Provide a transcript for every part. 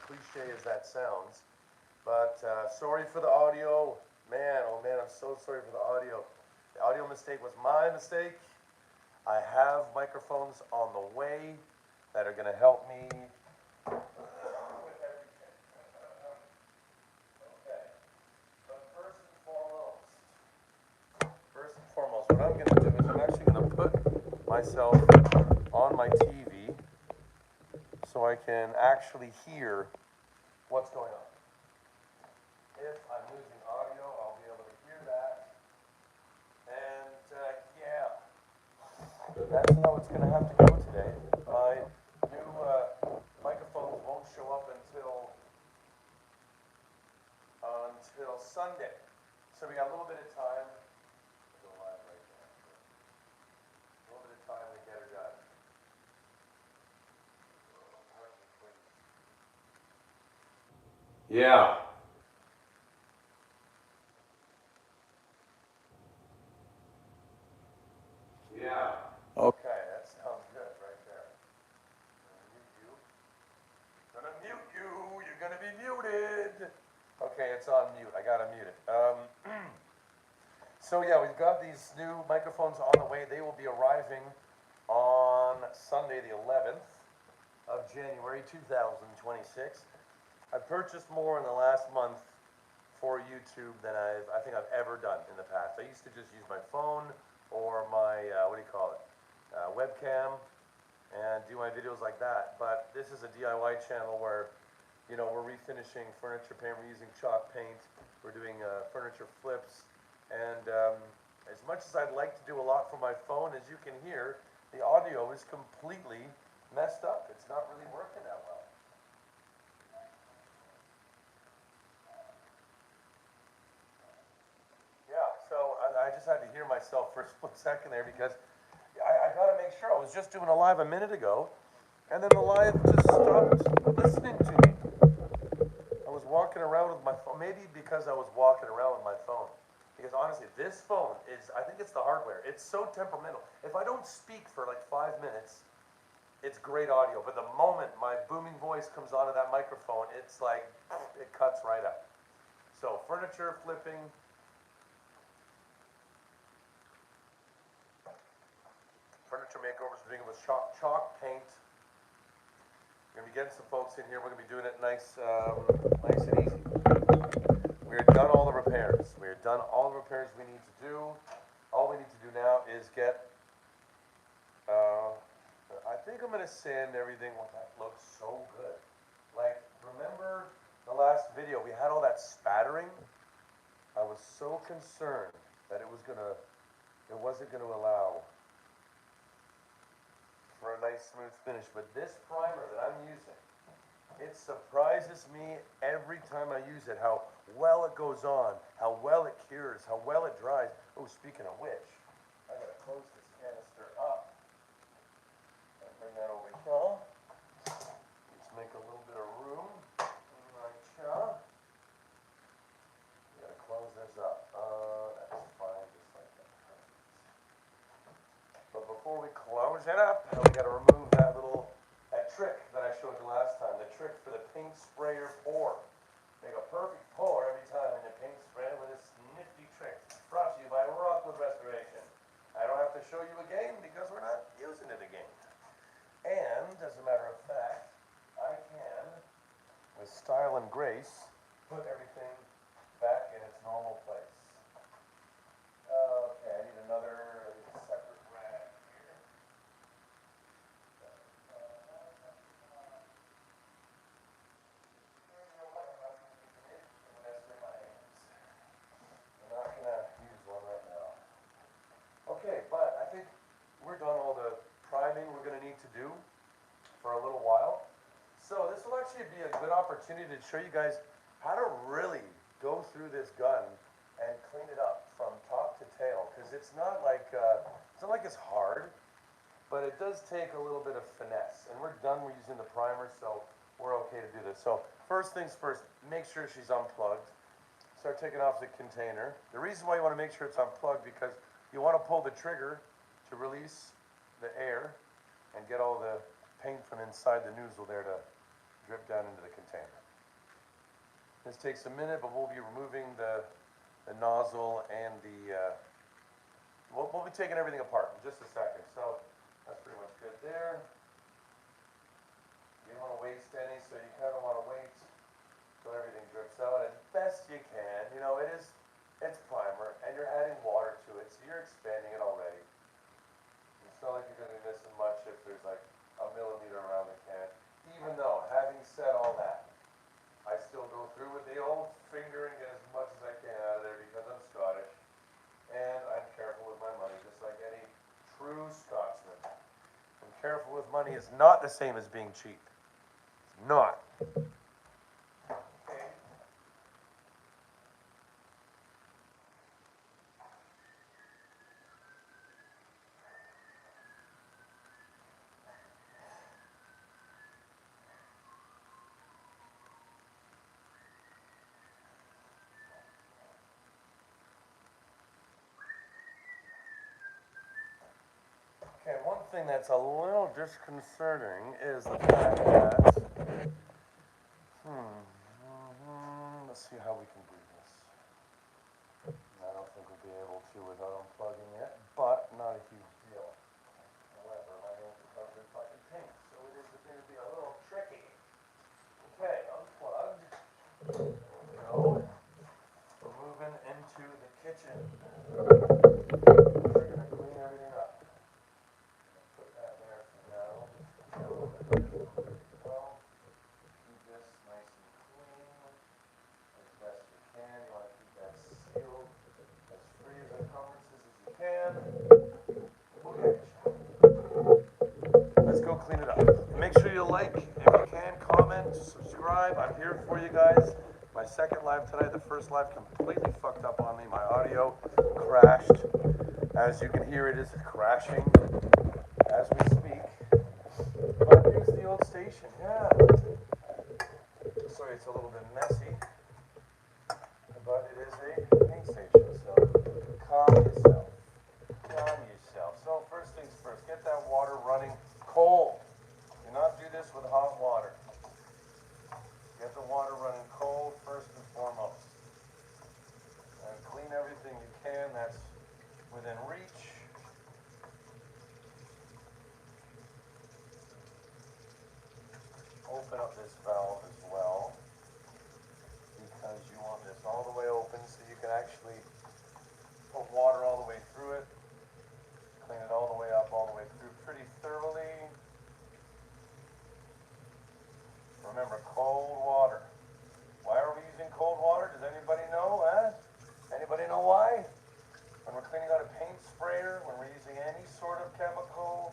cliche as that sounds. But sorry for the audio. Man, oh man, I'm so sorry for the audio. The audio mistake was my mistake. I have microphones on the way that are going to help me with everything. Okay. But first and foremost, what I'm going to do is I'm actually going to put myself on my TV so I can actually hear what's going on. If I'm losing audio, I'll be able to hear that. And yeah, that's how it's going to have to go today. My new microphones won't show up until Sunday. So we got a little bit of time. Go live right now. A little bit of time to get her done. Yeah. Yeah. Okay, that sounds good right there. Gonna mute you. You're gonna be muted. Okay, it's on mute. I gotta mute it. So yeah, we've got these new microphones on the way. They will be arriving on Sunday, the 11th of January, 2026. I've purchased more in the last month for YouTube than I think I've ever done in the past. I used to just use my phone or my webcam and do my videos like that. But this is a DIY channel where we're refinishing furniture paint. We're using chalk paint. We're doing furniture flips. And as much as I'd like to do a lot from my phone, as you can hear, the audio is completely messed up. It's not really working that well. Yeah, so I just had to hear myself for a split second there because I got to make sure. I was just doing a live a minute ago, and then the live just stopped listening to me. I was walking around with my phone, maybe because I was walking around with my phone. Because honestly, this phone I think it's the hardware. It's so temperamental. If I don't speak for like 5 minutes, it's great audio. But the moment my booming voice comes onto that microphone, it's like, it cuts right out. So furniture flipping. Furniture makeovers, we're doing it with chalk paint. We're going to be getting some folks in here. We're going to be doing it nice and easy. We're done all the repairs. We're done all the repairs we need to do. All we need to do now is get, I think I'm going to sand everything. Well, that looks so good. Like, remember the last video? We had all that spattering. I was so concerned that it wasn't going to allow for a nice smooth finish. But this primer that I'm using, it surprises me every time I use it, how well it goes on, how well it cures, how well it dries. Oh, speaking of which, I gotta close this canister up and bring that over here. Let's make a little bit of room. Right here. Gotta close this up. That's fine, just like that. But before we close it up, we gotta remove that trick that I showed you last time, the trick for the paint sprayer pour. Make a perfect pour every time in your paint sprayer with this nifty trick. Brought to you by Rockwood Restoration. I don't have to show you again because we're not using it again. And, as a matter of fact, I can, with style and grace, put everything back in its normal place. Okay, I need another separate rag here. Okay, but I think we're done all the priming we're going to need to do for a little while. So this will actually be a good opportunity to show you guys how to really go through this gun and clean it up from top to tail. Because it's not like it's hard, but it does take a little bit of finesse. And we're done. We're using the primer, so we're okay to do this. So first things first, make sure she's unplugged. Start taking off the container. The reason why you want to make sure it's unplugged because you want to pull the trigger to release the air and get all the paint from inside the nozzle there to drip down into the container. This takes a minute, but we'll be removing the nozzle and we'll be taking everything apart in just a second. So that's pretty much good there. You don't want to waste any, so you kind of want to wait till everything drips out as best you can. You know, it's primer, and you're adding water to it, so you're expanding it already. It's not like you're going to be missing much if there's like a millimeter around the can. Even though, having said all that, I still go through with the old finger and get as much as I can out of there because I'm Scottish. And I'm careful with my money, just like any true Scotsman. And careful with money is not the same as being cheap. It's not. Okay. Okay, one thing that's a little disconcerting is the fact that, let's see how we can do this. I don't think we'll be able to without unplugging it, but not a huge deal. However, my hands are covered in fucking paint, so it is going to be a little tricky. Okay, unplugged. There we go. We're moving into the kitchen. We're going to clean everything up. Put that there for now. Well, keep this nice and clean as best you can. You want to keep that sealed as free of encumbrances as you can. Okay. Let's go clean it up. Make sure you like, if you can, comment, subscribe. I'm here for you guys. My second live tonight, the first live completely fucked up on me. My audio crashed. As you can hear, it is crashing as we speak. But here's the old station, yeah. Sorry, it's a little bit messy, but it is a paint station, so calm yourself. Calm yourself. So first things first, get that water running cold. Do not do this with hot water. Get the water running cold first and foremost. And clean everything you can that's within reach. Open up this valve as well, because you want this all the way open so you can actually put water all the way through it. Clean it all the way up, all the way through pretty thoroughly. Remember, cold water. Why are we using cold water? Does anybody know? Anybody know why? When we're cleaning out a paint sprayer, when we're using any sort of chemical,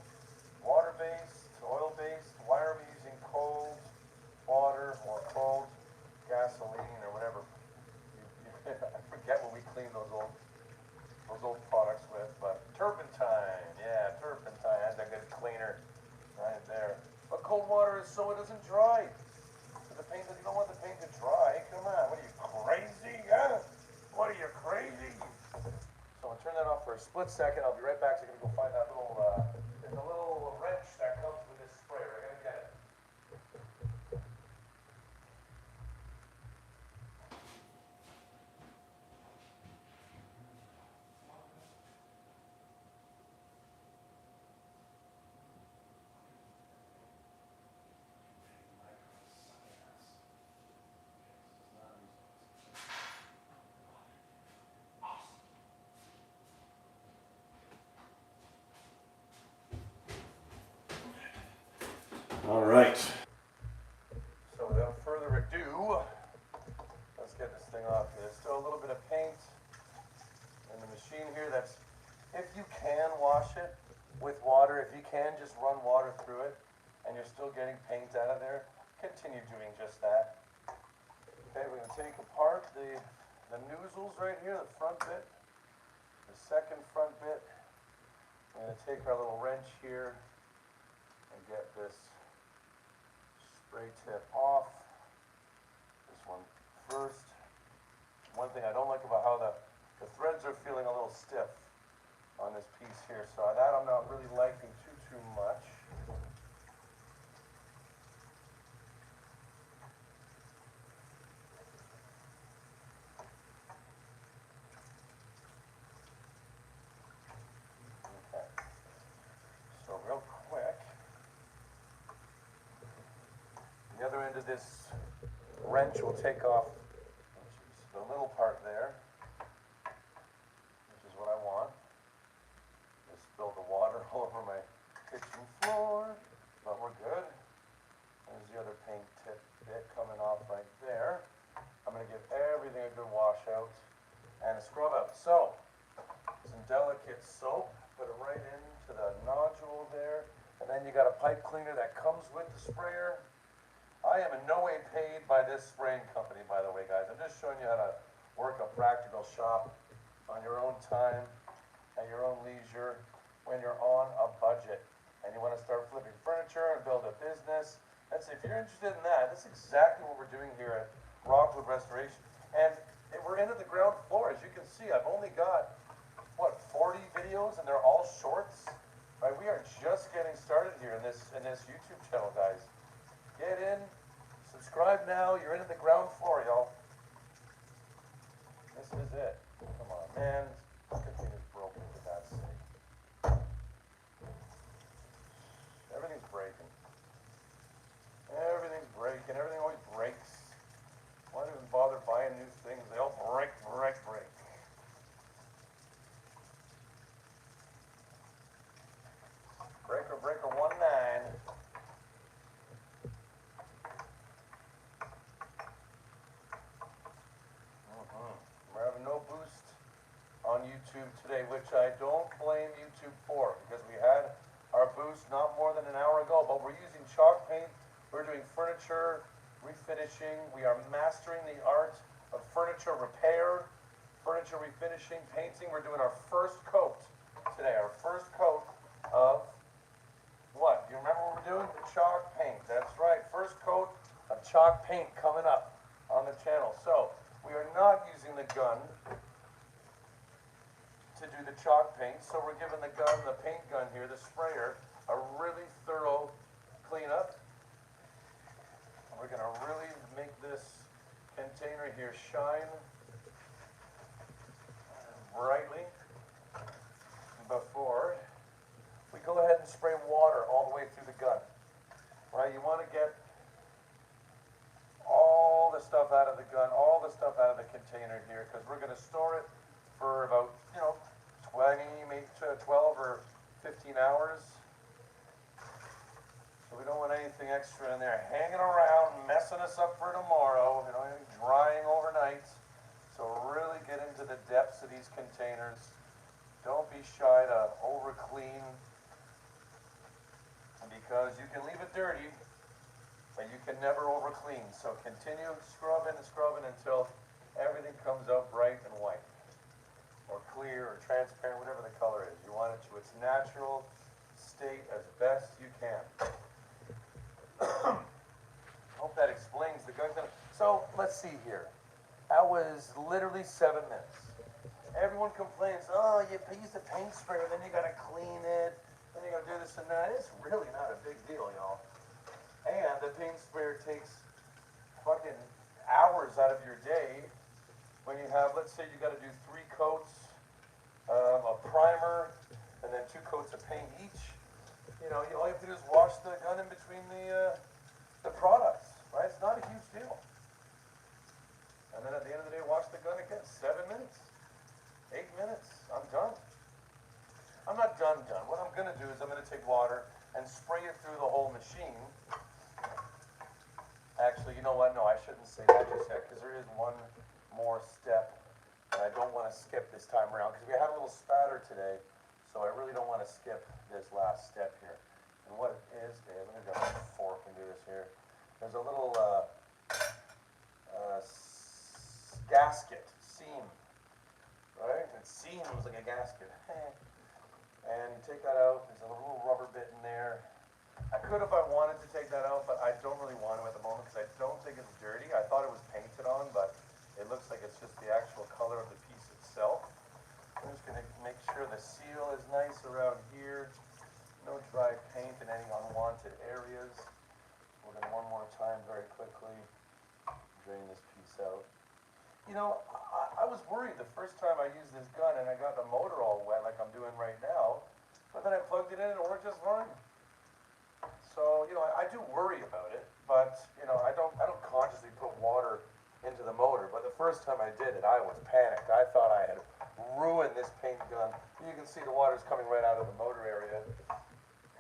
water-based, oil-based, why are we using cold water or cold gasoline or whatever? I forget what we clean those old products with, but turpentine, yeah, turpentine, that's a good cleaner right there. But cold water is so it doesn't dry. So the paint, you don't want the paint to dry. Come on, what are you, crazy? Huh? What are you, crazy? So I'll turn that off for a split second. I'll be right back. So I'm gonna go find that little, there's a little wrench that comes with this sprayer. I gotta get it. All right. So without further ado, let's get this thing off here. There's still a little bit of paint in the machine here. That's, if you can wash it with water, if you can just run water through it and you're still getting paint out of there, continue doing just that. Okay, we're gonna take apart the nozzles right here, the front bit, the second front bit. We're gonna take our little wrench here and get this spray tip off. This one first. One thing I don't like about how the threads are feeling a little stiff on this piece here, so that I'm not really liking too much. into this wrench, we'll take off the little part there, which is what I want. Just spilled the water all over my kitchen floor, but we're good. There's the other paint tip bit coming off right there. I'm going to give everything a good wash out and a scrub out. So, some delicate soap, put it right into the nodule there, and then you got a pipe cleaner that comes with the sprayer. I am in no way paid by this spraying company, by the way, guys. I'm just showing you how to work a practical shop on your own time, at your own leisure, when you're on a budget and you want to start flipping furniture and build a business. If you're interested in that, that's exactly what we're doing here at Rockwood Restoration. And we're into the ground floor. As you can see, I've only got, what, 40 videos, and they're all shorts. Right? We are just getting started here in this YouTube channel, guys. Get in, subscribe now. You're into the ground floor, y'all. This is it. Come on, man. Everything is broken, for God's sake. Everything's breaking. Everything's breaking. Everything always breaks. Why do we bother buying new things? They all break. Breaker 19. We're having no boost on YouTube today, which I don't blame YouTube for, because we had our boost not more than an hour ago, but we're using chalk paint. We're doing furniture refinishing. We are mastering the art of furniture repair, furniture refinishing, painting. We're doing our first coat today, our first coat of what? Do you remember what we're doing? The chalk paint. That's right. First coat of chalk paint coming up on the channel. So, we are not using the gun to do the chalk paint. So we're giving the gun, the paint gun here, the sprayer, a really thorough cleanup. And we're going to really make this container here shine brightly before we go ahead and spray water all the way through the gun. Right? You want to get all the stuff out of the gun, all the stuff out of the container here, because we're going to store it for about, 20, maybe 12 or 15 hours. So we don't want anything extra in there hanging around, messing us up for tomorrow, anything drying overnight. So really get into the depths of these containers. Don't be shy to over clean, because you can leave it dirty, but you can never over clean. So continue scrubbing and scrubbing until everything comes out bright and white, or clear, or transparent, whatever the color is. You want it to its natural state as best you can. Hope that explains the gun. So let's see here. That was literally 7 minutes. Everyone complains, oh, you use the paint sprayer, then you gotta clean it, then you gotta do this and that. It's really not a big deal, y'all. And the paint sprayer takes fucking hours out of your day when you have, let's say you gotta do 3 coats of a primer and then 2 coats of paint each. All you have to do is wash the gun in between the products, right? It's not a huge deal. And then at the end of the day, wash the gun again. 7 minutes, 8 minutes, I'm done. I'm not done. What I'm gonna do is I'm gonna take water and spray it through the whole machine. Actually, you know what? No, I shouldn't say that just yet, because there is one more step that I don't want to skip this time around, because we had a little spatter today, so I really don't want to skip this last step here. And what it is, Dave, let me grab a fork and do this here. There's a little gasket, seam, right? It seems like a gasket. And you take that out, there's a little rubber bit in there. I could if I wanted to take that out, but I don't really want to at the moment because I don't think it's dirty. I thought it was painted on, but it looks like it's just the actual color of the piece itself. I'm just going to make sure the seal is nice around here. No dry paint in any unwanted areas. We're going to one more time very quickly drain this piece out. I was worried the first time I used this gun and I got the motor all wet like I'm doing right now, but then I plugged it in and it worked just fine. So, I do worry about it. But I don't consciously put water into the motor. But the first time I did it, I was panicked. I thought I had ruined this paint gun. You can see the water's coming right out of the motor area.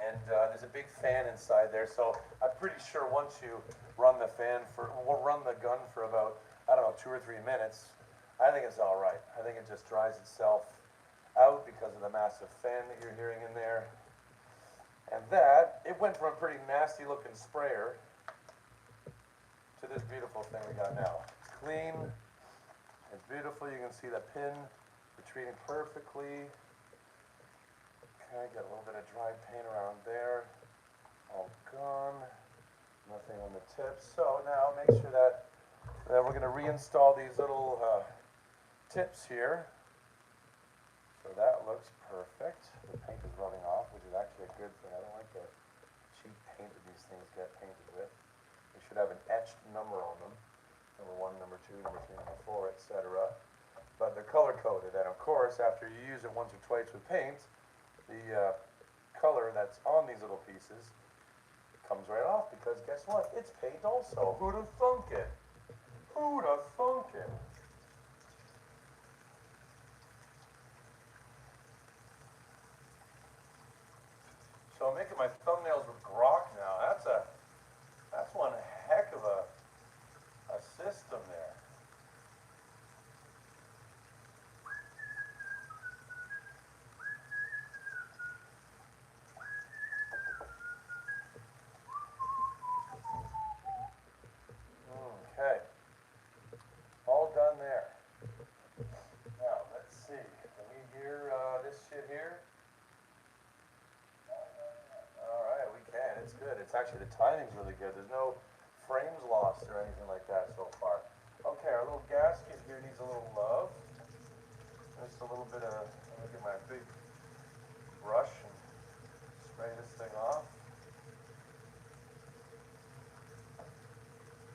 And there's a big fan inside there, so I'm pretty sure once you run the gun for about, I don't know, 2 or 3 minutes, I think it's all right. I think it just dries itself out because of the massive fan that you're hearing in there. And it went from a pretty nasty looking sprayer to this beautiful thing we got now. It's clean, it's beautiful, you can see the pin retreating perfectly. Okay, got a little bit of dry paint around there, all gone, nothing on the tips. So now make sure that we're going to reinstall these little tips here. So that looks perfect. The paint is rubbing off, which is actually a good thing. I don't like the cheap paint that these things get painted with. They should have an etched number on them. Number 1, number 2, number 3, number 4, etc. But they're color coded, and of course, after you use it once or twice with paint, the color that's on these little pieces comes right off, because guess what? It's paint also. Who'd have thunk it? Who'd have thunk it? So I'm making my thumbnails with grok now. That's one heck of a system there. Okay, all done there. Now, let's see, can we hear this shit here? Alright, we can, it's good. It's actually, the timing's really good. There's no frames lost or anything like that so far. Okay, our little gasket here needs a little love. Just a little bit of, let me get my big brush and spray this thing off.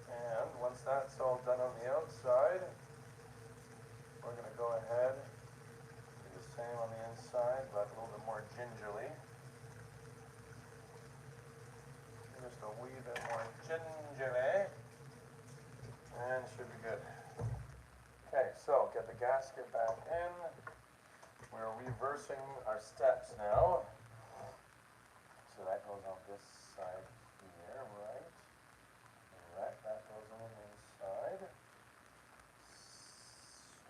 And once that's all done on the outside, we're going to go ahead and do the same on the inside, but a little bit more gingerly. Just a wee bit more gingerly, and should be good. Okay, so get the gasket back in. We're reversing our steps now. So that goes on this side here, right? That goes on the inside.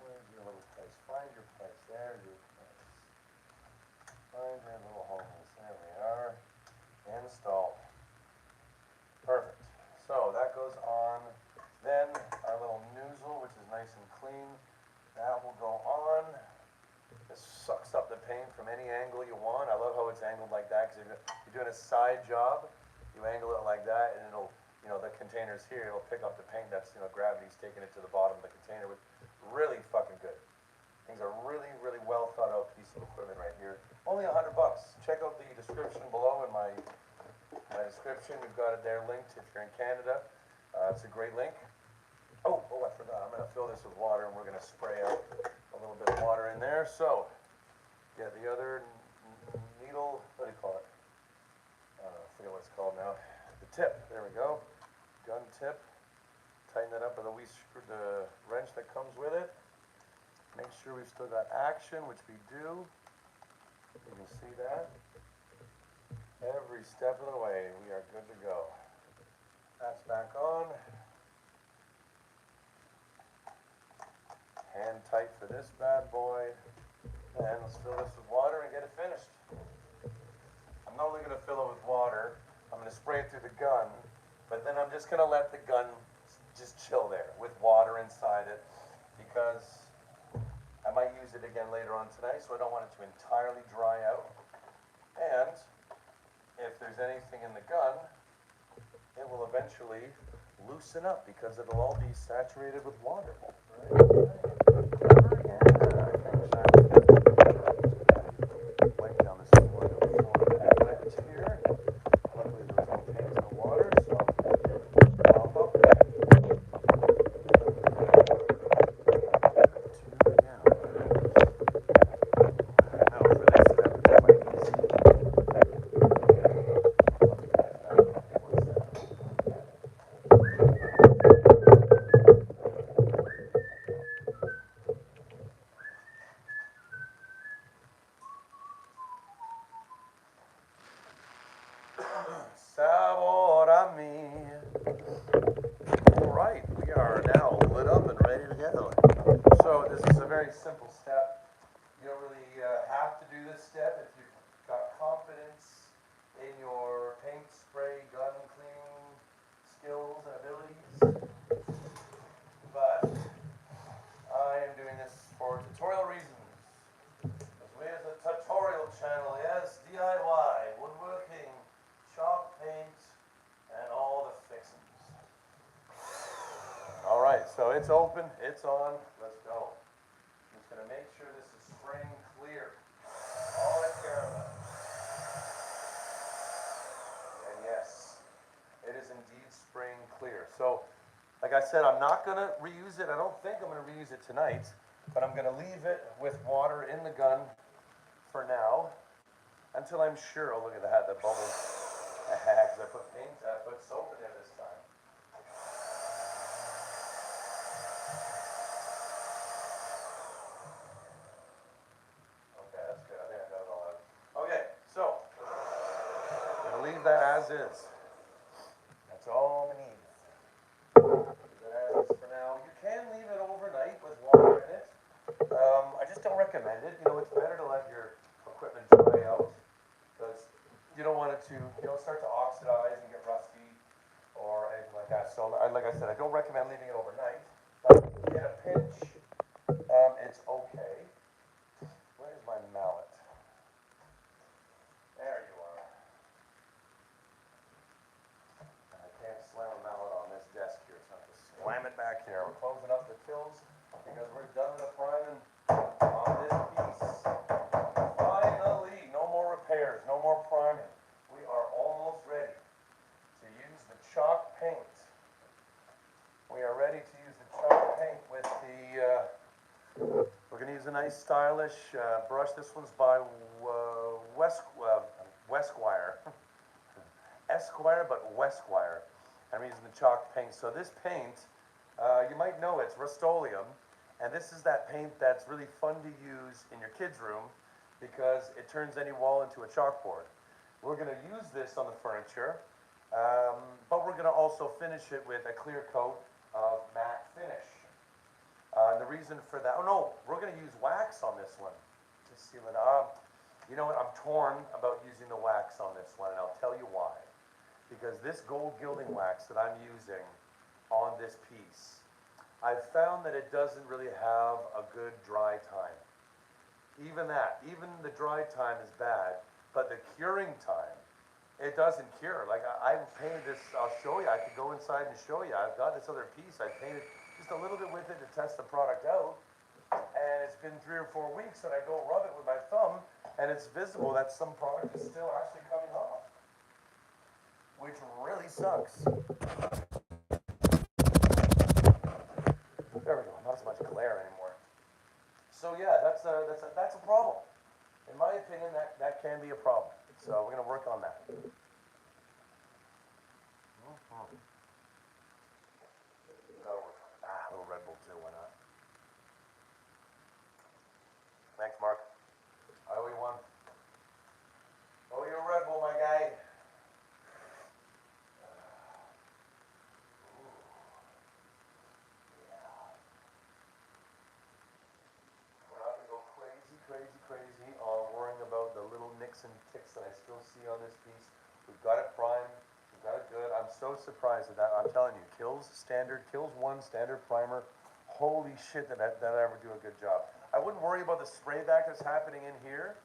Where's your little place? Find your place. There's your place. Find your little holes. There we are. Installed. Perfect. So that goes on. Then our little nozzle, which is nice and clean, that will go on. This sucks up the paint from any angle you want. I love how it's angled like that, because if you're doing a side job, you angle it like that, and it'll, the container's here, it'll pick up the paint that's, gravity's taking it to the bottom of the container. With really fucking good. Things are really, really well thought out piece of equipment right here. Only $100. Check out the description below in my description. We've got it there linked if you're in Canada. It's a great link. Oh, I forgot. I'm going to fill this with water, and we're going to spray out a little bit of water in there. So, get the other needle, what do you call it? I forget what it's called now. The tip. There we go. Gun tip. Tighten that up with the wrench that comes with it. Make sure we've still got action, which we do. You can see that. Every step of the way, we are good to go. That's back on. Hand tight for this bad boy. And let's fill this with water and get it finished. I'm not only going to fill it with water, I'm going to spray it through the gun, but then I'm just going to let the gun just chill there with water inside it, because I might use it again later on tonight, so I don't want it to entirely dry out. And if there's anything in the gun, it will eventually loosen up, because it'll all be saturated with water. Wipe down this floor here. Luckily there was no paint in the water, so pop up. Now for this step, it's quite easy. yummy. All right, we are now lit up and ready to go. So this is a very simple step. You don't really have to do this step if you've got confidence in your paint, spray, gun cleaning skills and abilities. But I am doing this for tutorial reasons. Because we have a tutorial channel, yes, DIY, woodworking, chalk paint, and all the fixings. All right, so it's open, it's on, let's go. I'm just gonna make sure this is spraying clear. All I care about. And yes, it is indeed spraying clear. So, like I said, I'm not gonna reuse it. I don't think I'm gonna reuse it tonight, but I'm gonna leave it with water in the gun for now, until I'm sure. Oh, look at that, the bubbles. Because I put soap in there this time. Okay, that's good. I think I got it all out. Okay, so I'm gonna leave that as is. That's all we need. Leave it as is for now. You can leave it overnight with water in it. I just don't recommend it. You know, it's better to let your equipment dry out, because you don't want it to, start to oxidize and get rusty or anything like that. So, like I said, I don't recommend leaving it overnight. But in a pinch, it's okay. Where's my mallet? There you are. And I can't slam a mallet on this desk here, so I have to slam it back here. We're closing up the tills because we're done with the priming on this piece. Finally, no more repairs, no more priming. We are almost ready to use the chalk paint. We are ready to use the chalk paint with we're going to use a nice stylish brush. This one's by Wesquire. Esquire, but Wesquire. I'm using the chalk paint. So this paint, you might know it's Rust-Oleum, and this is that paint that's really fun to use in your kids' room because it turns any wall into a chalkboard. We're going to use this on the furniture, but we're going to also finish it with a clear coat of matte finish. And the reason for that, we're going to use wax on this one to seal it up. You know what, I'm torn about using the wax on this one, and I'll tell you why. Because this gold gilding wax that I'm using on this piece, I've found that it doesn't really have a good dry time. Even the dry time is bad, but the curing time, it doesn't cure. Like I painted this, I'll show you, I could go inside and show you. I've got this other piece, I painted just a little bit with it to test the product out, and it's been 3 or 4 weeks, and I go rub it with my thumb, and it's visible that some product is still actually coming off, which really sucks. There we go, not as much glare anymore. So yeah, that's a problem. In my opinion, that can be a problem. So we're gonna work on that. That'll work. A little Red Bull too, why not? Thanks, Mark. I owe you one. Oh, you're a Red Bull, my guy. We're not gonna go crazy on worrying about the little nicks and ticks that I still see on this piece. We've got it primed. We've got it good. I'm so surprised at that. I'm telling you, Kills 1 standard primer. Holy shit, did I ever do a good job. I wouldn't worry about the spray back that's happening in here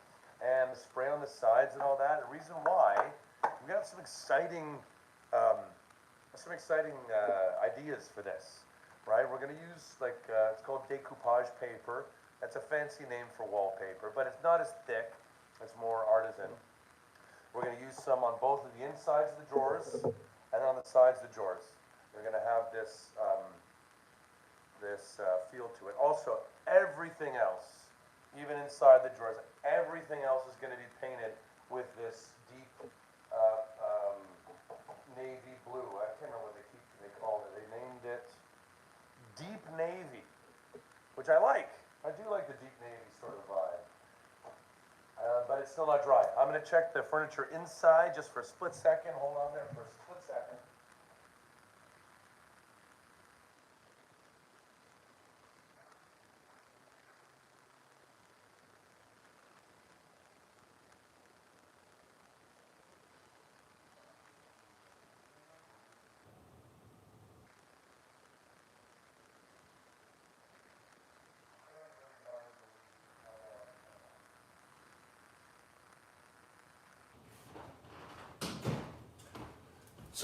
and the spray on the sides and all that. The reason why, we got some exciting ideas for this, right? We're gonna use it's called decoupage paper. That's a fancy name for wallpaper, but it's not as thick. It's more artisan. We're gonna use some on both of the insides of the drawers and on the sides of the drawers. We're gonna have this feel to it. Also, everything else, even inside the drawers, everything else is going to be painted with this deep navy blue. I can't remember what they called it. They named it Deep Navy, which I like. I do like the Deep Navy sort of vibe. But it's still not dry. I'm going to check the furniture inside just for a split second. Hold on there for a split second.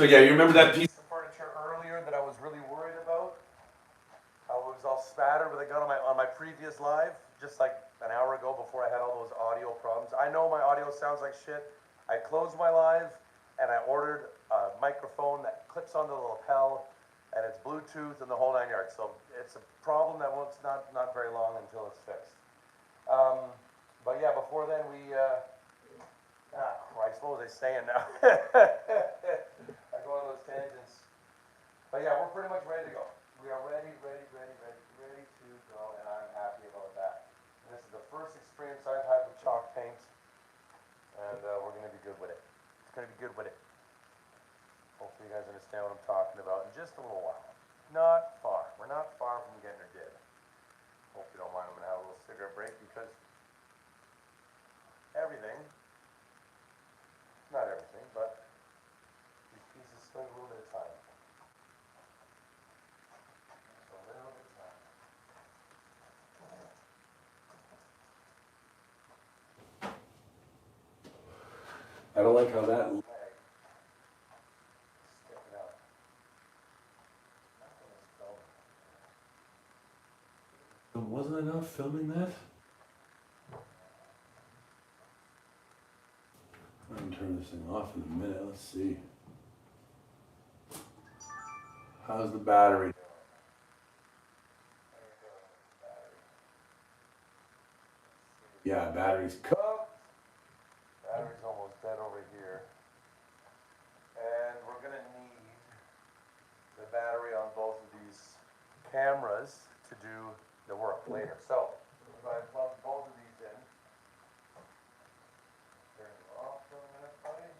So yeah, you remember that piece? Of furniture earlier that I was really worried about. I was all spattered with a gun on my previous live, just like an hour ago before I had all those audio problems. I know my audio sounds like shit. I closed my live and I ordered a microphone that clips onto the lapel and it's Bluetooth and the whole 9 yards. So it's a problem that won't not very long until it's fixed. But yeah, before then Christ, what was I saying now? I go on those tangents. But yeah, we're pretty much ready to go. We are ready to go, and I'm happy about that. And this is the first experience I've had with chalk paint, and we're going to be good with it. It's going to be good with it. Hopefully you guys understand what I'm talking about in just a little while. Not far. We're not far from getting her did. Hope you don't mind. I'm going to have a little cigarette break because everything, not everything, but these pieces spend a little bit of time. A little bit of time. I don't like how that. Leg sticking out. Nothing is going. Wasn't enough filming that? I'm gonna turn this thing off in a minute. Let's see. How's the battery? Yeah, battery's cooked. Battery's almost dead over here. And we're gonna need the battery on both of these cameras to do the work later. So, we're going to plug both of these in. Turn it off for a minute, buddy.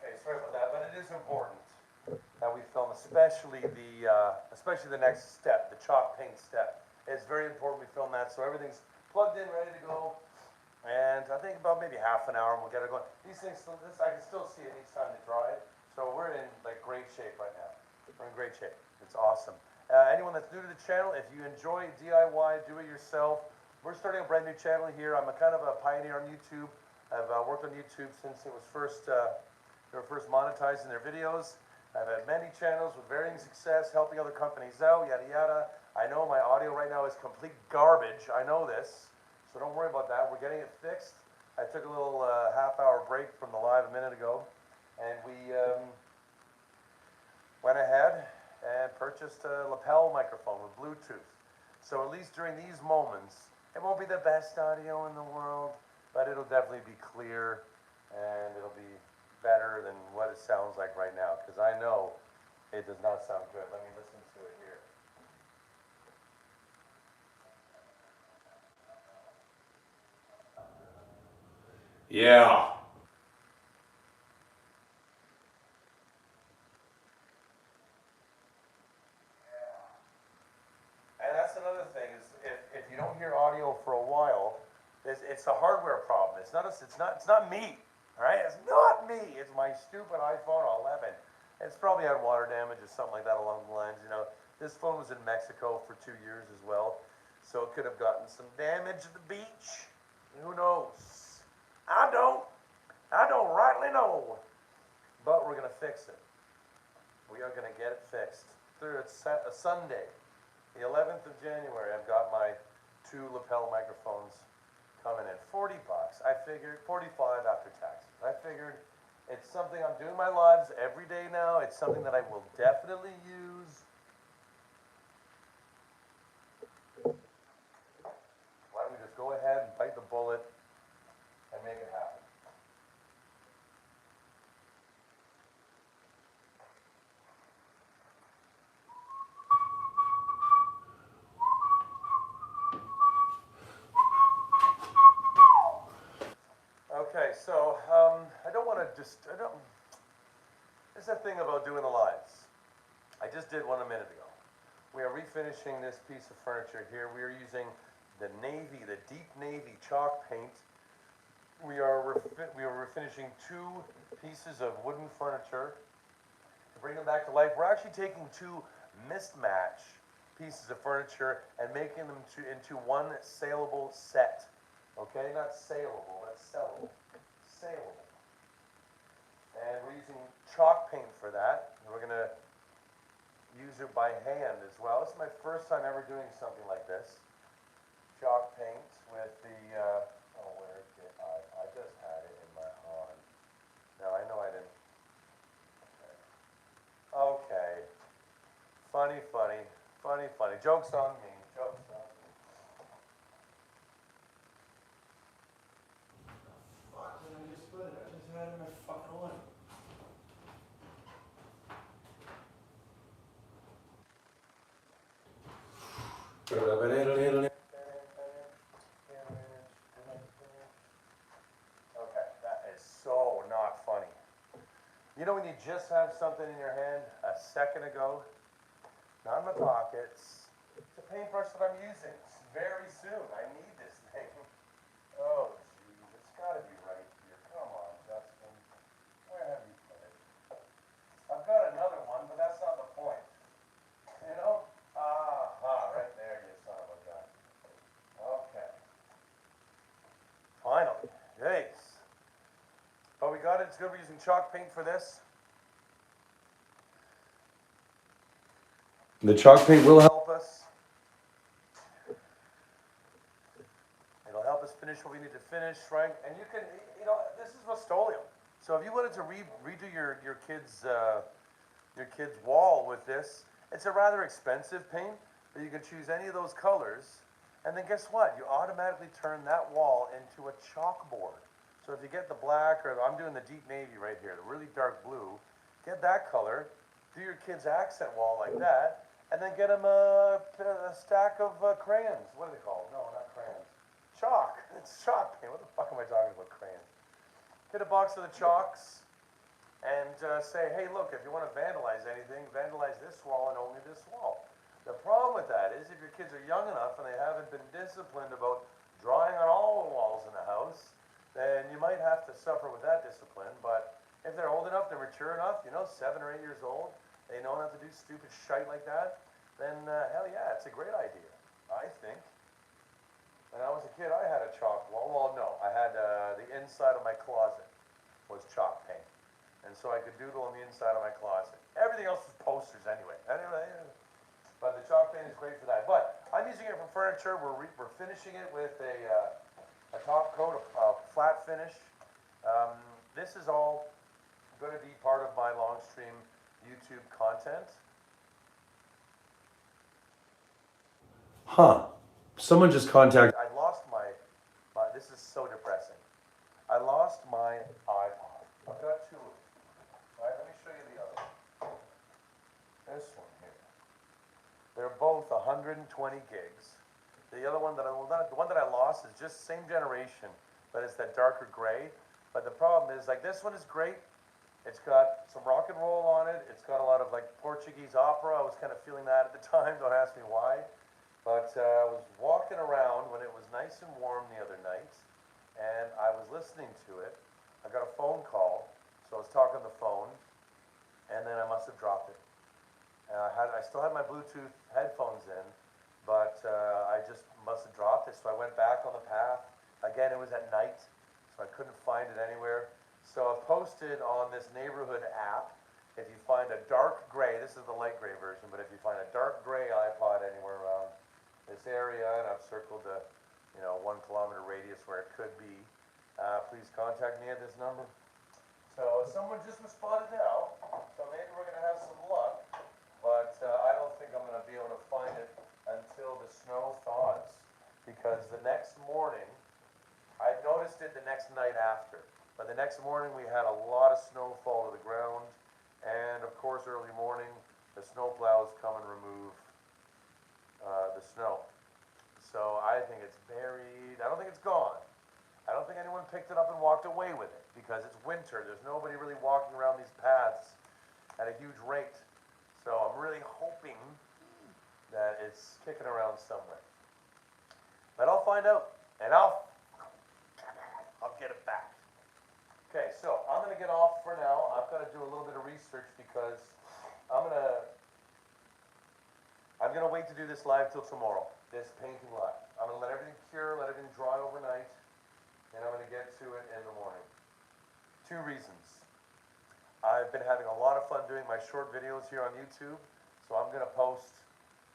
Okay, sorry about that, but it is important that we film, especially the next step, the chalk paint step. It's very important we film that so everything's plugged in, ready to go. And I think about maybe half an hour and we'll get it going. These things, I can still see it needs time to dry. So we're in like great shape right now. We're in great shape. It's awesome. Anyone that's new to the channel, if you enjoy DIY, do it yourself, we're starting a brand new channel here. I'm a kind of a pioneer on YouTube. I've worked on YouTube since it was they were first monetizing their videos. I've had many channels with varying success, helping other companies out, yada yada. I know my audio right now is complete garbage. I know this. So don't worry about that. We're getting it fixed. I took a little half-hour break from the live a minute ago, and we went ahead and purchased a lapel microphone with Bluetooth. So at least during these moments, it won't be the best audio in the world, but it'll definitely be clear, and it'll be better than what it sounds like right now, because I know it does not sound good. Let me listen to it here. Yeah. And that's another thing is if you don't hear audio for a while, it's a hardware problem. It's not me. All right, it's not me. It's my stupid iPhone 11. It's probably had water damage or something like that along the lines. You know, this phone was in Mexico for 2 years as well, so it could have gotten some damage at the beach. Who knows? I don't. I don't rightly know. But we're gonna fix it. We are gonna get it fixed. It's a Sunday. The 11th of January, I've got my 2 lapel microphones coming in. 40 bucks. I figured 45 after taxes. I figured it's something I'm doing my lives every day now. It's something that I will definitely use. so I don't want to This is the thing about doing the lives. I just did one a minute ago. We are refinishing this piece of furniture here. We are using the deep navy chalk paint. We are refinishing two pieces of wooden furniture to bring them back to life. We're actually taking two mismatched pieces of furniture and making them into one saleable set. Okay, not saleable, but sellable. Saleable. And we're using chalk paint for that. And we're gonna use it by hand as well. This is my first time ever doing something like this. Chalk paint with the, where did I just had it in my hand. No, I know I didn't. Okay. Funny. Joke's on me. Joke's on me. Fuck, did I just put it? I just had it in my fucking line. Okay, that is so not funny. You know when you just have something in your hand a second ago? Not in my pockets. It's a paintbrush that I'm using very soon. I need this thing. Oh, geez, it's gotta be right here. Come on, Justin. Where have you put it? I've got another one, but that's not the point. You know? Right there, you son of a gun. Okay. Finally. Jeez. But we got it. It's good. We're using chalk paint for this. The chalk paint will help us. It'll help us finish what we need to finish, right? And you can, this is Rust-Oleum. So if you wanted to redo your kid's wall with this, it's a rather expensive paint, but you can choose any of those colors. And then guess what? You automatically turn that wall into a chalkboard. So if you get the black, or I'm doing the deep navy right here, the really dark blue, get that color, do your kid's accent wall like that, and then get them a stack of crayons. What are they called? No, not crayons. Chalk. It's chalk paint. What the fuck am I talking about, crayons? Get a box of the chalks and say, hey, look, if you want to vandalize anything, vandalize this wall and only this wall. The problem with that is if your kids are young enough and they haven't been disciplined about drawing on all the walls in the house, then you might have to suffer with that discipline. But if they're old enough, they're mature enough, 7 or 8 years old, they know not to do stupid shite like that, then hell yeah, it's a great idea, I think. When I was a kid, I had a chalk wall. Well, no, I had the inside of my closet was chalk paint. And so I could doodle on the inside of my closet. Everything else was posters anyway. But the chalk paint is great for that. But I'm using it for furniture. We're finishing it with a top coat, a flat finish. This is all going to be part of my long stream YouTube content. Huh. Someone just contacted. I lost my, this is so depressing. I lost my iPod. I've got two of them. All right, let me show you the other one. This one here. They're both 120 gigs. The other one the one that I lost is just same generation, but it's that darker gray. But the problem is, like, this one is great. It's got some rock and roll on it. It's got a lot of like Portuguese opera. I was kind of feeling that at the time. Don't ask me why. But I was walking around when it was nice and warm the other night, and I was listening to it. I got a phone call, so I was talking on the phone, and then I must have dropped it. I still had my Bluetooth headphones in, but I just must have dropped it. So I went back on the path. Again, it was at night, so I couldn't find it anywhere. So I posted on this neighborhood app. If you find a dark gray, this is the light gray version, but if you find a dark gray iPod anywhere around this area, and I've circled a 1 kilometer radius where it could be, please contact me at this number. So someone just responded now, so maybe we're going to have some luck, but I don't think I'm going to be able to find it until the snow thaws, because the next morning, I noticed it the next night after, but the next morning we had a lot of snow fall to the ground, and of course early morning, the snow plows come and remove the snow. So I think it's buried. I don't think it's gone. I don't think anyone picked it up and walked away with it because it's winter. There's nobody really walking around these paths at a huge rate. So I'm really hoping that it's kicking around somewhere. But I'll find out, and I'll get it back. Okay, so I'm gonna get off for now. I've got to do a little bit of research because I'm gonna wait to do this live till tomorrow. This painting live. I'm gonna let everything cure, let everything dry overnight, and I'm gonna get to it in the morning. 2 reasons. I've been having a lot of fun doing my short videos here on YouTube, so I'm gonna post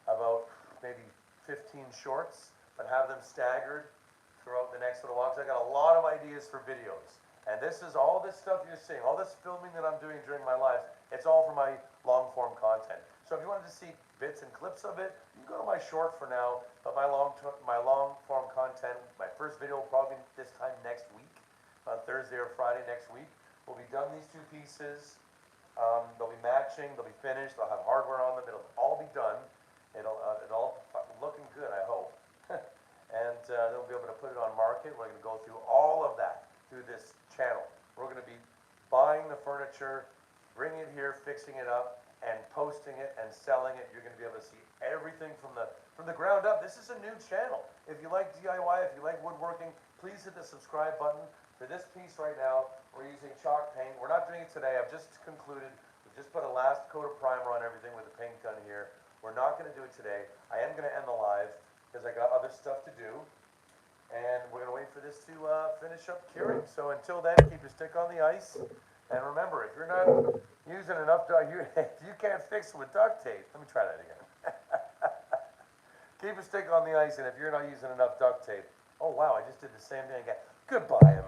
about maybe 15 shorts, but have them staggered throughout the next little while, because I got a lot of ideas for videos. And this is all this stuff you're seeing, all this filming that I'm doing during my lives, it's all for my long form content. So if you wanted to see bits and clips of it, you can go to my short for now, but my long form content, my first video will probably be this time next week, on Thursday or Friday next week. We'll be done these 2 pieces, they'll be matching, they'll be finished, they'll have hardware on them, it'll all be done. It'll all looking good, I hope. And they'll be able to put it on market. We're going to go through all of that through this channel. We're going to be buying the furniture, bringing it here, fixing it up, and posting it and selling it. You're going to be able to see everything from the ground up. This is a new channel. If you like DIY, if you like woodworking, please hit the subscribe button. For this piece right now, we're using chalk paint. We're not doing it today. I've just concluded. We've just put a last coat of primer on everything with the paint gun here. We're not going to do it today. I am going to end the live because I got other stuff to do. And we're going to wait for this to finish up curing. So until then, keep your stick on the ice. And remember, if you're not using enough you can't fix it with duct tape. Let me try that again. Keep your stick on the ice, and if you're not using enough duct tape, oh wow, I just did the same thing again. Goodbye,